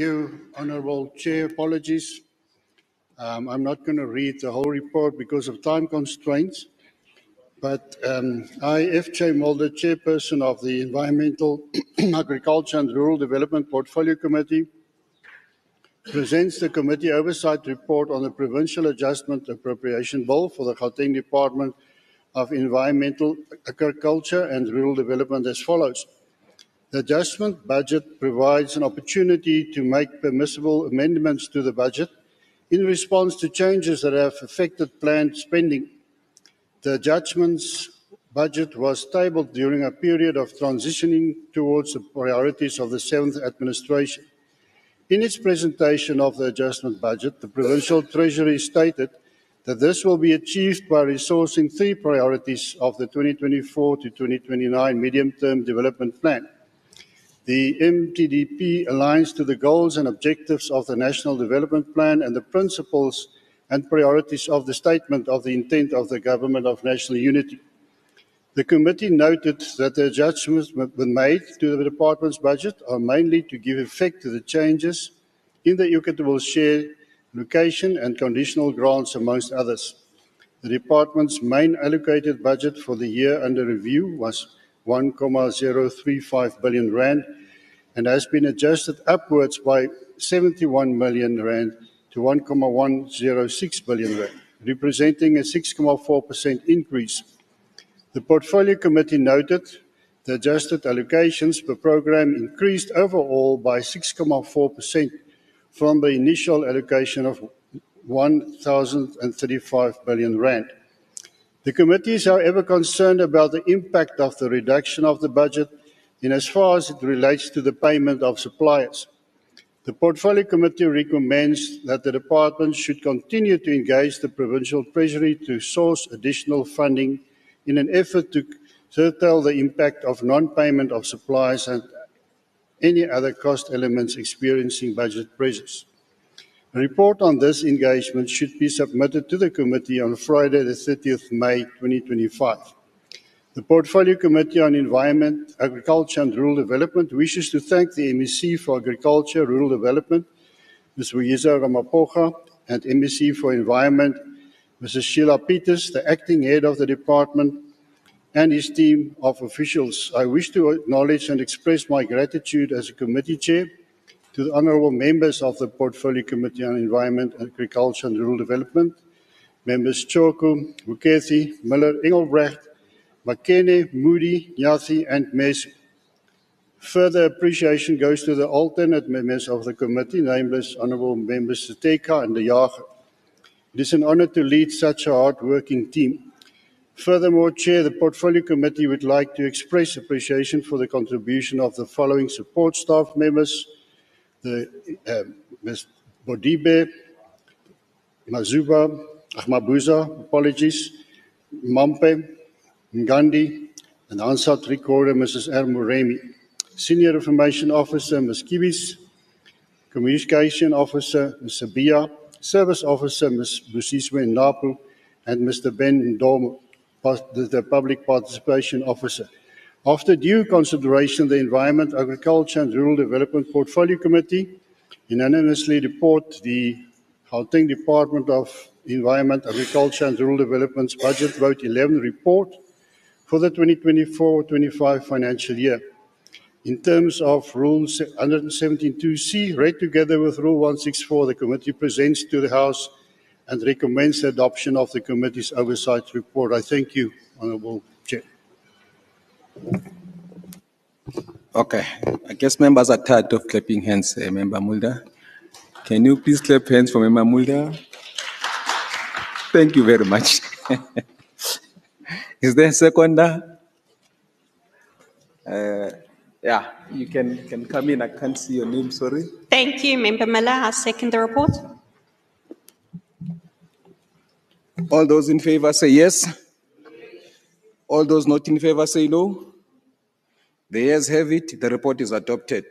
you, Honourable Chair. Apologies. I'm not going to read the whole report because of time constraints, but I, F.J. Mulder, Chairperson of the Environmental, Agriculture and Rural Development Portfolio Committee, presents the Committee Oversight Report on the Provincial Adjustment Appropriation Bill for the Gauteng Department of Environmental, Agriculture and Rural Development as follows. The adjustment budget provides an opportunity to make permissible amendments to the budget in response to changes that have affected planned spending. The adjustments budget was tabled during a period of transitioning towards the priorities of the 7th administration. In its presentation of the adjustment budget, the Provincial Treasury stated that this will be achieved by resourcing 3 priorities of the 2024 to 2029 Medium-Term Development Plan. The MTDP aligns to the goals and objectives of the National Development Plan and the principles and priorities of the Statement of the Intent of the Government of National Unity. The committee noted that the adjustments made to the department's budget are mainly to give effect to the changes in the equitable share allocation and conditional grants, amongst others. The department's main allocated budget for the year under review was 1.035 billion rand and has been adjusted upwards by 71 million rand to 1.106 billion rand, representing a 6.4% increase. The Portfolio Committee noted the adjusted allocations per program increased overall by 6.4% from the initial allocation of 1,035 billion rand. The committee is, however, concerned about the impact of the reduction of the budget in as far as it relates to the payment of suppliers. The Portfolio Committee recommends that the department should continue to engage the Provincial Treasury to source additional funding in an effort to curtail the impact of non-payment of suppliers and any other cost elements experiencing budget pressures. A report on this engagement should be submitted to the committee on Friday, the 30th May 2025. The Portfolio Committee on Environment, Agriculture and Rural Development wishes to thank the MEC for Agriculture, Rural Development, Ms. Vuyisa Ramaphosa, and MEC for Environment, Mrs. Sheila Peters, the acting head of the department, and his team of officials. I wish to acknowledge and express my gratitude as a committee chair to the honourable members of the Portfolio Committee on Environment, Agriculture and Rural Development, members Choku, Mukethi, Miller, Engelbrecht, Makene, Moody, Nyathi, and Mesu. Further appreciation goes to the alternate members of the committee, namely honourable members Seteka and De Jager. It is an honour to lead such a hard-working team. Furthermore, Chair, the Portfolio Committee would like to express appreciation for the contribution of the following support staff members: Ms. Bodibe, Mabuza, Mampe, Ngandi, and Ansat Recorder, Mrs. R. Muremi. Senior Information Officer, Ms. Kibis. Communication Officer, Ms. Sabia. Service Officer, Ms. Busiswe Napu, and Mr. Ben Ndomo, the Public Participation Officer. After due consideration, the Environment, Agriculture and Rural Development Portfolio Committee unanimously report the Gauteng Department of Environment, Agriculture and Rural Development's Budget Vote 11 report for the 2024-25 financial year. In terms of Rule 117.2c, read together with Rule 164, the committee presents to the House and recommends the adoption of the committee's oversight report. I thank you, Honourable Chair. Okay, I guess members are tired of clapping hands, Member Mulder. Can you please clap hands for Member Mulder? Thank you very much. Is there a seconder? Yeah, you can come in. I can't see your name, sorry. Thank you, Member Miller. I second the report. All those in favor say yes. All those not in favor say no. The ayes have it. The report is adopted.